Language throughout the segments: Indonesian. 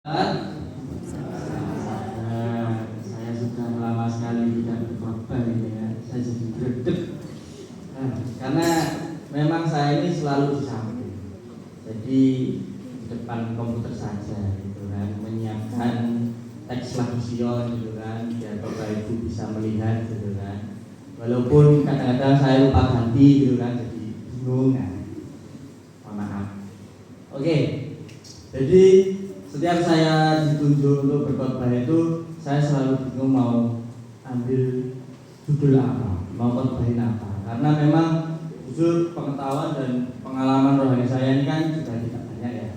Saya sudah lama sekali tidak berkorban ya. Saya jadi gredeg karena memang saya ini selalu di samping, jadi di depan komputer saja gitu kan, menyiapkan teks lagusion gitu kan, biar Bapak Ibu bisa melihat gitu kan. Walaupun kadang-kadang saya lupa ganti gitu kan, jadi bingung kan. Mohon maaf. Oke, jadi setiap saya ditunjuk untuk berkhotbah itu, saya selalu bingung mau ambil judul apa, mau khotbahin apa. Karena memang jujur pengetahuan dan pengalaman rohani saya ini kan juga tidak banyak ya.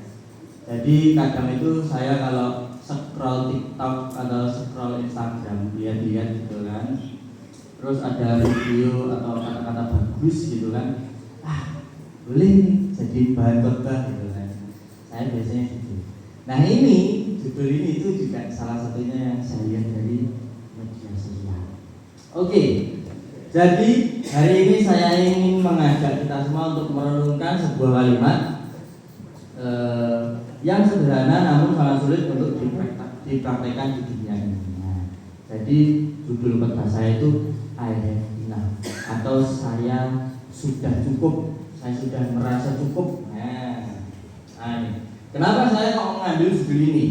Jadi kadang itu saya kalau scroll TikTok atau scroll Instagram, lihat-lihat gitu kan, terus ada video atau kata-kata bagus gitu kan, boleh nih jadi bahan khotbah gitu kan. Saya biasanya gitu. Nah ini judul ini itu juga salah satunya yang saya lihat dari media sosial. Oke, jadi hari ini saya ingin mengajak kita semua untuk merenungkan sebuah kalimat yang sederhana namun sangat sulit untuk dipraktekkan di dunia ini. Nah, jadi judul khotbah saya itu I have enough, atau saya sudah cukup, saya sudah merasa cukup. Nah ini. Kenapa saya kok mengambil judul ini?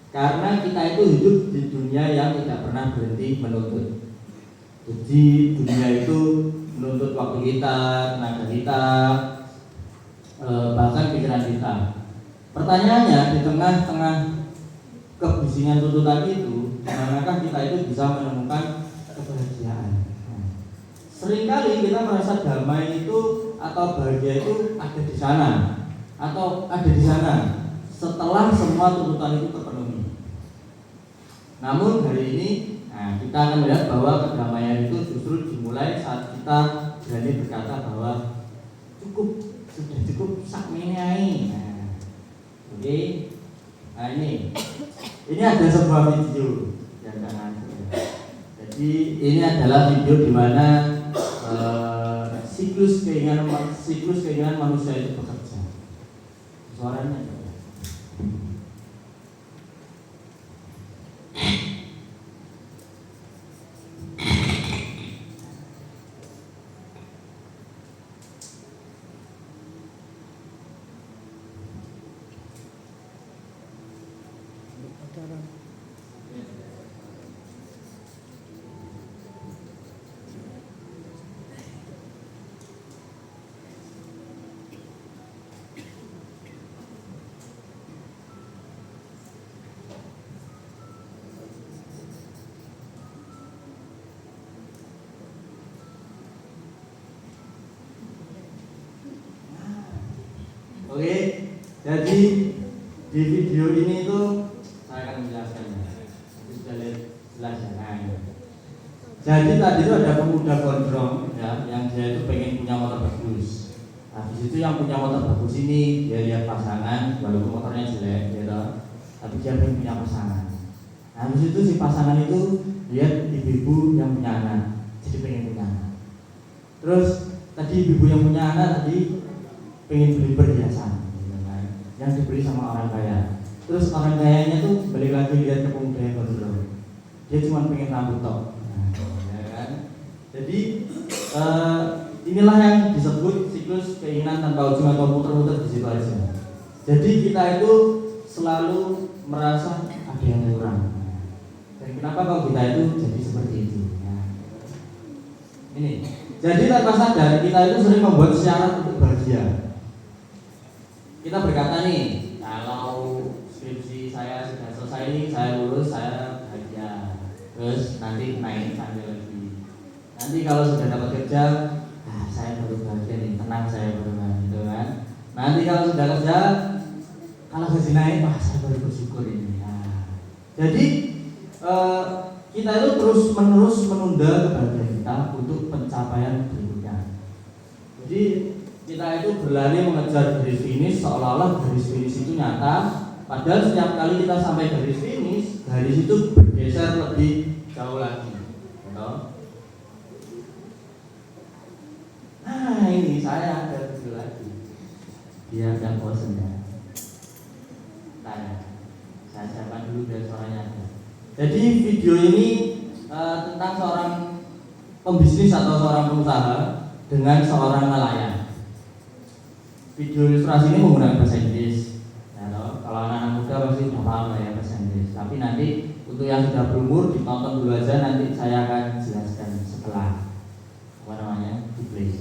Karena kita itu hidup di dunia yang tidak pernah berhenti menuntut. Jadi dunia itu menuntut waktu kita, tenaga kita, bahkan pikiran kita. Pertanyaannya, di tengah-tengah kebisingan tuntutan itu, dimanakah kita itu bisa menemukan kebahagiaan? Seringkali kita merasa damai itu atau bahagia itu ada di sana, atau ada di sana setelah semua tuntutan itu terpenuhi. Namun hari ini kita akan melihat bahwa kedamaian itu justru dimulai saat kita berani berkata bahwa cukup, sudah cukup sak meneai. Oke. Nah ini ada sebuah video yang kanan. Jadi ini adalah video di mana siklus keinginan manusia itu bekerja. Suaranya Oke, jadi di video ini itu saya akan menjelaskannya. Sudah lihat jelas ya. Jadi tadi itu ada pemuda gondrong ya, yang dia itu pengen punya motor bagus. Habis itu yang punya motor bagus ini dia lihat pasangan, walaupun motornya jelek, gitu, tapi dia pengen punya pasangan. Habis itu si pasangan itu lihat ibu-ibu yang punya anak, jadi pengen punya anak. Terus tadi ibu yang punya anak tadi pengen beli perhiasan gitu kan, yang dibeli sama orang kaya. Terus orang kayanya tuh balik lagi lihat ke pemuda yang gondrong, dia cuma pengen rambut tok, ya kan. Jadi inilah yang disebut siklus keinginan tanpa ujung atau muter-muter di situ aja. Jadi kita itu selalu merasa ada yang kurang. Dan kenapa kalau kita itu jadi seperti itu? Ini. Jadi tanpa sadar kita itu sering membuat syarat untuk bahagia. Kita berkata nih, kalau skripsi saya sudah selesai nih, saya lulus, saya bahagia. Terus nanti naik sambil lagi. Nanti kalau sudah dapat kerja, saya baru bahagia nih, tenang saya baru bahagia, gitu kan. Nanti kalau sudah kerja, kalau gaji naik, saya baru bersyukur ini. Jadi kita itu terus-menerus menunda kebahagiaan kita untuk pencapaian berikutnya. Jadi kita itu berlari mengejar garis finish seolah-olah garis finish itu nyata, padahal setiap kali kita sampai garis finish, garis itu bergeser lebih jauh lagi. Nah ini saya ada video lagi, biar gak bosan ya. Nah, dulu biar suaranya ada. Jadi video ini tentang seorang pembisnis atau seorang pengusaha dengan seorang nelayan. Video ilustrasi ini menggunakan bahasa Inggris. Nah, kalau anak-anak muda pasti sudah paham lah ya bahasa Inggris. Tapi nanti untuk yang sudah berumur ditonton dulu aja, nanti saya akan jelaskan setelah di play.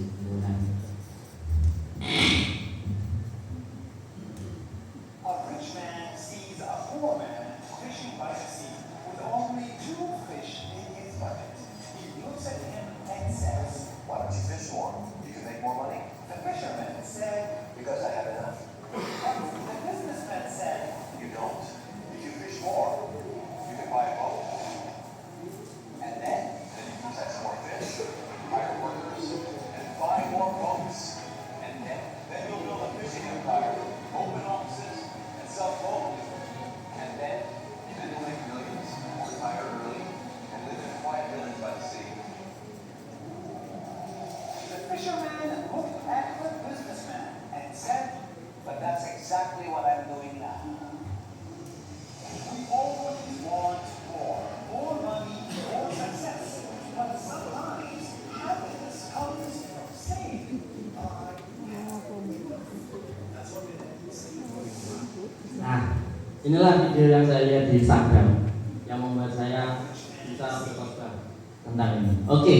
Inilah video yang saya lihat di Instagram yang membuat saya bisa berkhotbah tentang ini. Oke,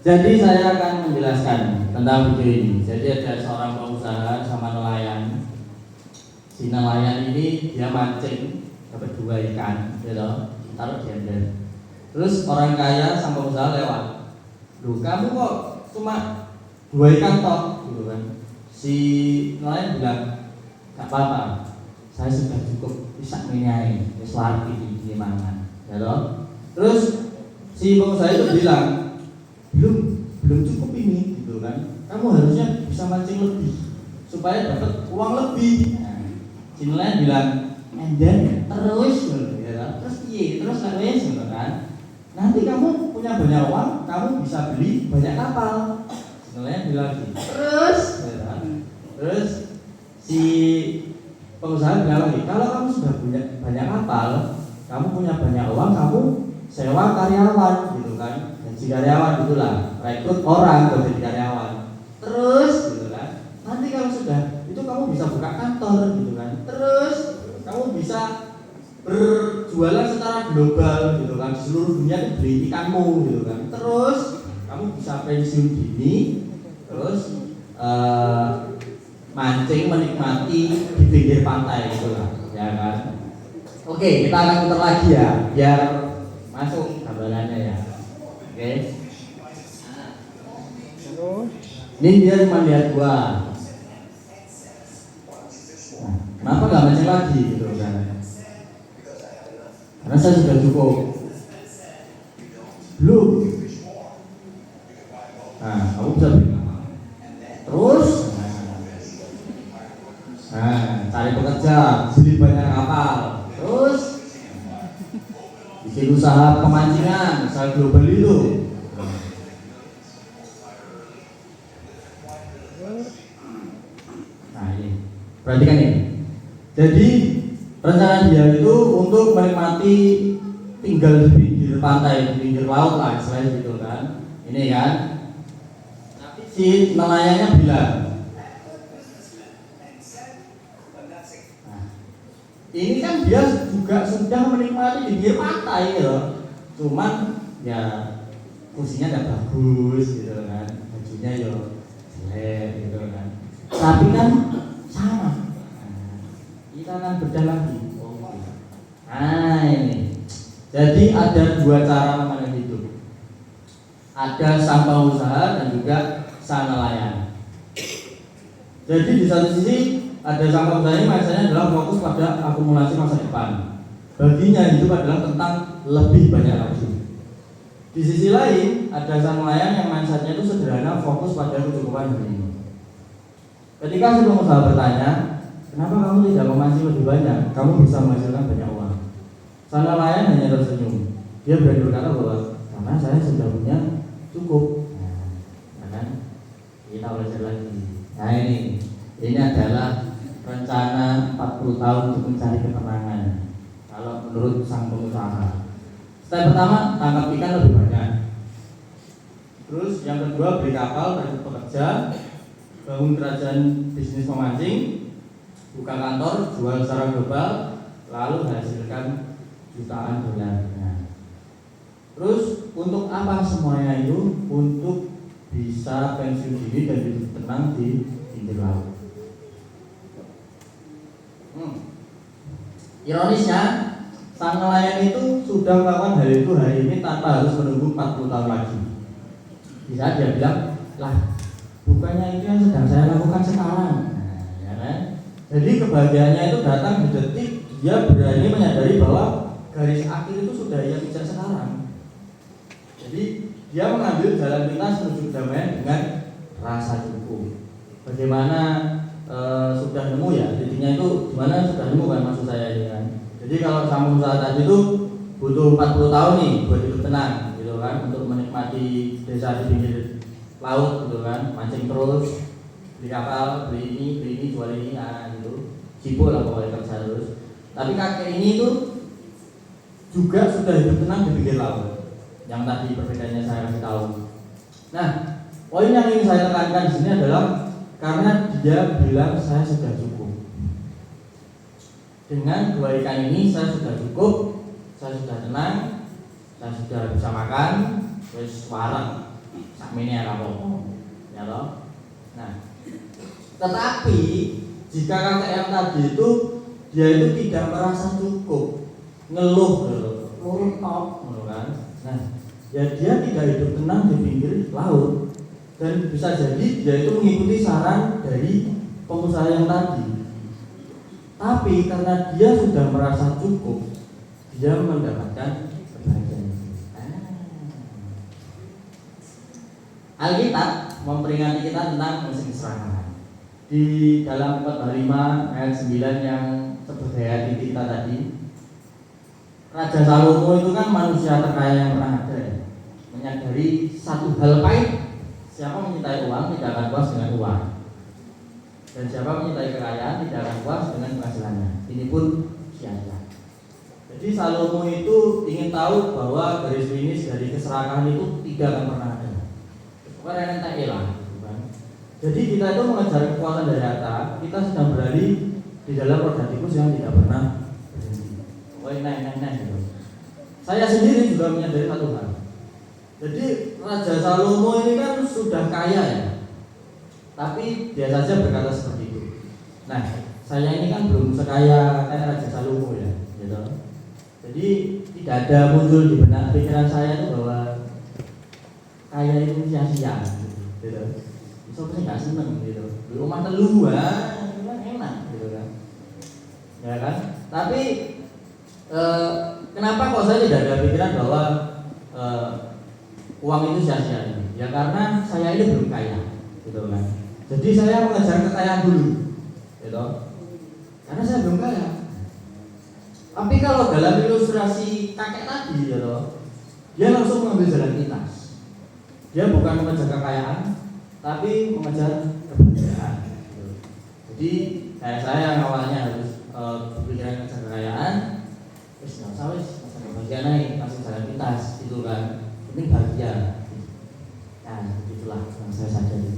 jadi saya akan menjelaskan tentang video ini. Jadi ada seorang pengusaha sama nelayan. Si nelayan ini dia mancing dapat 2 ikan, gitu, taruh di ember. Terus orang kaya sama pengusaha lewat. Loh, kamu kok cuma 2 ikan toh, gitu kan? Si nelayan bilang, gak apa-apa, saya sudah cukup bisa menyai, lari di mangan, ya toh. Terus si pengusaha itu bilang, belum cukup ini, gitu kan? Kamu harusnya bisa mancing lebih supaya dapat uang lebih. Nah, si nelayan bilang, then terus, ya toh. Terus terus lewes, gitu kan? Nanti kamu punya banyak uang, kamu bisa beli banyak kapal. Si nelayan bilang gitu. Terus, ya toh. Terus si pengusaha bilang lagi, kalau kamu sudah punya banyak kapal, kamu punya banyak uang, kamu sewa karyawan, gitu kan? Gaji karyawan gitulah, rekrut orang buat jadi karyawan. Terus, gitu kan? Nanti kalau sudah itu kamu bisa buka kantor, gitu kan? Terus kamu bisa berjualan secara global, gitu kan? Di seluruh dunia dibeli ikanmu, gitu kan? Terus kamu bisa pensiun dini, terus mancing menikmati di pinggir pantai itulah, ya kan? Oke, kita akan putar lagi ya, biar masuk gambarannya ya. Oke. Ini dia cuma lihat gua. Nah, kenapa nggak mancing lagi gitu kan? Karena saya sudah cukup. Belum. Nah, kamu bisa terus. Nah, cari pekerja, beli banyak kapal, terus bikin usaha pemancingan, usaha global itu. Nah ini, perhatikan ini. Jadi rencana dia itu untuk menikmati tinggal di pinggir pantai, di pinggir laut lah, istilahnya gitu kan. Ini kan. Tapi si nelayannya bilang, ini kan dia juga sudah menikmati di pinggir pantai gitu. Cuman ya kursinya tidak bagus gitu kan, bajunya ya jelek gitu kan. Tapi kan sama. Kita akan berjalan lagi. Nah ini. Jadi ada 2 cara memandang hidup. Ada sang pengusaha dan juga sang nelayan. Jadi di satu sisi ada sang pengusaha ini mindsetnya adalah fokus pada akumulasi masa depan. Baginya hidup adalah tentang lebih banyak lagi. Di sisi lain ada sang nelayan yang mindsetnya itu sederhana, fokus pada kecukupan hari ini. Ketika si pengusaha bertanya, kenapa kamu tidak memancing lebih banyak? Kamu bisa menghasilkan banyak uang. Sang nelayan hanya tersenyum. Dia berani berkata bahwa karena saya sudah punya cukup. Nah, kan? Kita belajar lagi. Nah ini adalah rencana 40 tahun untuk mencari ketenangan. Kalau menurut menurut sang pengusaha. Step pertama, tangkap ikan lebih banyak. Terus yang kedua, beli kapal, rekrut pekerja, bangun kerajaan bisnis memancing, buka kantor, jual secara global, lalu hasilkan jutaan dolar. Nah, terus untuk apa semuanya itu? Untuk bisa pensiun dini dan hidup tenang di pinggir laut. Ironisnya, sang nelayan itu sudah melakukan hal itu hari ini tanpa harus menunggu 40 tahun lagi. Bisa dia bilang, lah bukannya itu yang sedang saya lakukan sekarang. Nah, ya kan? Jadi kebahagiaannya itu datang di detik dia berani menyadari bahwa garis akhir itu sudah ia kejar sekarang. Jadi dia mengambil jalan pintas menuju kedamaian dengan rasa cukup. Bagaimana sudah nemu ya, titiknya itu gimana sudah nemu kan maksud saya ini kan. Jadi kalau sang pengusaha tadi itu butuh 40 tahun nih buat hidup tenang gitu kan, untuk menikmati desa di pinggir laut gitu kan, mancing terus, beli kapal, beli ini, jual ini, nah gitu, sibuk lah pokoknya kerja terus. Tapi kakek ini itu juga sudah hidup tenang di pinggir laut, yang tadi perbedaannya saya kasih tahu. Nah, poin yang ingin saya tekankan di sini adalah karena dia bilang saya sudah cukup. Dengan 2 ikan ini saya sudah cukup, saya sudah tenang, saya sudah bisa makan, terus warang, sakmene ya apa-apa, ya toh. Nah, tetapi jika kakek yang tadi itu dia itu tidak merasa cukup, ngeluh kan. Nah, ya dia tidak hidup tenang di pinggir laut. Dan bisa jadi dia itu mengikuti saran dari pengusaha yang tadi. Tapi karena dia sudah merasa cukup, dia mendapatkan kebahagiaan. Alkitab memperingati kita tentang musim keserakahan. Di dalam Khotbah 5 ayat 9 yang seperti ayat kita tadi, Raja Salomo itu kan manusia terkaya yang pernah ada ya. Menyadari satu hal pahit, siapa mencintai uang tidak akan puas dengan uang, dan siapa mencintai kekayaan tidak akan puas dengan penghasilannya. Ini pun sia-sia. Jadi Salomo itu ingin tahu bahwa garis finish dari keserakahan itu tidak akan pernah ada. Pokoknya nanti lah. Jadi kita itu mengejar kekuatan dari harta, kita sedang berlari di dalam roda tikus yang tidak pernah berhenti. Pokoknya naik gitu. Saya sendiri juga menyadari satu hal. Jadi Raja Salomo ini kan sudah kaya ya, tapi dia saja berkata seperti itu. Nah, saya ini kan belum sekaya kayak Raja Salomo ya, gitu. Jadi tidak ada muncul di benak pikiran saya itu bahwa kaya itu sia-sia, gitu. So saya nggak seneng gitu. Di rumah teluan, itu kan enak, gitu kan. Ya kan? Tapi kenapa kok saya tidak ada pikiran bahwa uang itu sia-sia ini? Ya karena saya ini belum kaya, gitu kan. Jadi saya mengejar kekayaan dulu, gitu. Karena saya belum kaya. Tapi kalau dalam ilustrasi kakek tadi, gitu, dia langsung mengambil jalan pintas. Dia bukan mengejar kekayaan, tapi mengejar kebahagiaan. Gitu. Jadi kayak saya yang awalnya harus berpikiran mengejar kekayaan, terus nggak usah mengejar kebahagiaan naik, langsung jalan pintas, gitu kan. Penting bahagia. Nah, itulah yang saya sadari.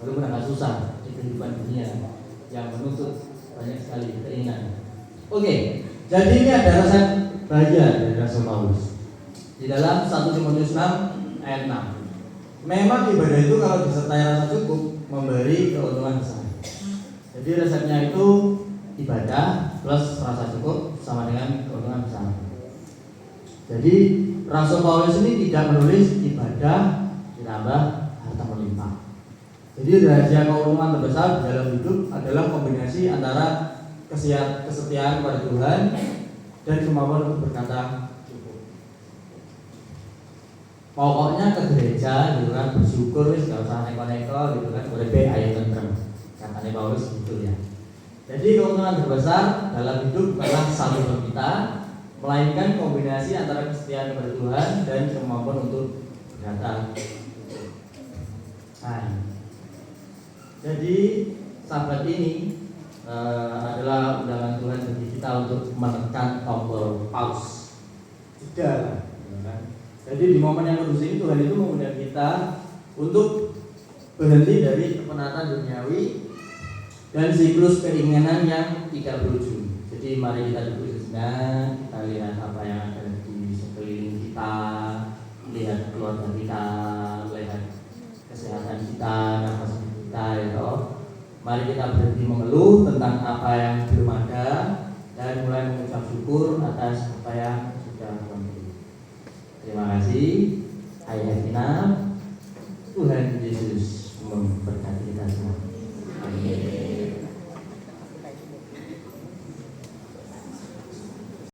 Walaupun agak susah di kehidupan dunia yang menuntut banyak sekali keinginan. Oke, jadi ini ada resep bahagia dari Rasul Paulus di dalam 1 Timotius 6 ayat 6. Memang ibadah itu kalau disertai rasa cukup memberi keuntungan besar. Jadi resepnya itu ibadah plus rasa cukup sama dengan keuntungan besar. Jadi Rasul Paulus ini tidak menulis ibadah ditambah harta melimpah. Jadi rahasia keuntungan terbesar dalam hidup adalah kombinasi antara kesetiaan kepada Tuhan dan kemampuan untuk berkata cukup. Pokoknya ke gereja gitu kan, bersyukur wis gak usah neko-neko gitu kan, boleh be ayo tentrem. Katanya Paulus gitu ya. Jadi keuntungan terbesar dalam hidup bukanlah satu kita, melainkan kombinasi antara kesetiaan kepada Tuhan dan kemampuan untuk berkata. Nah, jadi sahabat ini adalah undangan Tuhan bagi kita untuk menekan tombol pause, jeda lah, ya kan? Jadi di momen yang kudus ini Tuhan itu mengundang kita untuk berhenti dari kepenatan duniawi dan siklus keinginan yang tidak berujung. Jadi mari kita duduk sejenak, kita lihat apa yang ada di sekeliling kita, lihat keluarga kita, lihat kesehatan kita, nafas kita, ya toh. Mari kita berhenti mengeluh tentang apa yang belum ada dan mulai mengucap syukur atas apa yang sudah Tuhan beri. Terima kasih. Ayah Tuhan Yesus.